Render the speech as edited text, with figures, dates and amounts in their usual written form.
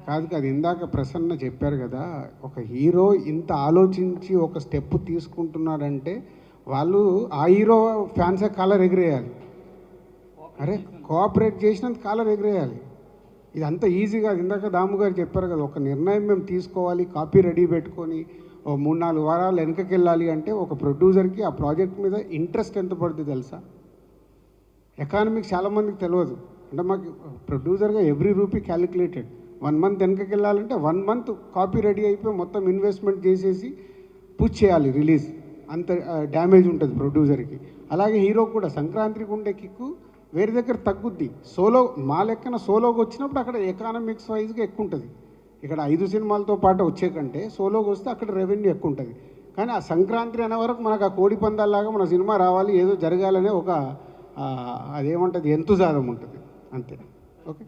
కాదు కాదు, ఇందాక ప్రసన్న చెప్పారు కదా, ఒక హీరో ఇంత ఆలోచించి ఒక స్టెప్ తీసుకుంటున్నాడంటే వాళ్ళు ఆ హీరో ఫ్యాన్సే కాలర్ ఎగిరేయాలి. అరే కోఆపరేట్ చేసినంత కాలర్ ఎగిరేయాలి. ఇది అంత ఈజీ కాదు. ఇందాక దాము గారు చెప్పారు కదా, ఒక నిర్ణయం మేము తీసుకోవాలి, కాపీ రెడీ పెట్టుకొని ఓ 3-4 వారాలు వెనకకి వెళ్ళాలి అంటే ఒక ప్రొడ్యూసర్కి ఆ ప్రాజెక్ట్ మీద ఇంట్రెస్ట్ ఎంత పడుతుంది తెలుసా? ఎకానమిక్స్ చాలామందికి తెలియదు. అంటే మాకు ప్రొడ్యూసర్గా ఎవ్రీ రూపీ క్యాలిక్యులేటెడ్. 1 మంత్ వెనకకి వెళ్ళాలంటే 1 మంత్ కాపీ రెడీ అయిపోయి మొత్తం ఇన్వెస్ట్మెంట్ చేసేసి పుష్ చేయాలి రిలీజ్. అంత డ్యామేజ్ ఉంటుంది ప్రొడ్యూసర్కి. అలాగే హీరో కూడా సంక్రాంతికి ఉండే కిక్కు వేరే దగ్గర తగ్గుద్ది. సోలో మా లెక్కన సోలోకి వచ్చినప్పుడు అక్కడ ఎకానమిక్స్ వైజ్గా ఎక్కువ ఉంటుంది. ఇక్కడ 5 సినిమాలతో పాటు వచ్చే కంటే సోలోకి వస్తే అక్కడ రెవెన్యూ ఎక్కువ ఉంటుంది. కానీ ఆ సంక్రాంతి అనే వరకు మనకు ఆ కోడి పందాల్లాగా మన సినిమా రావాలి, ఏదో జరగాలనే ఒక అదేమంటుంది ఎంతుజాదం ఉంటుంది అంతే. ఓకే.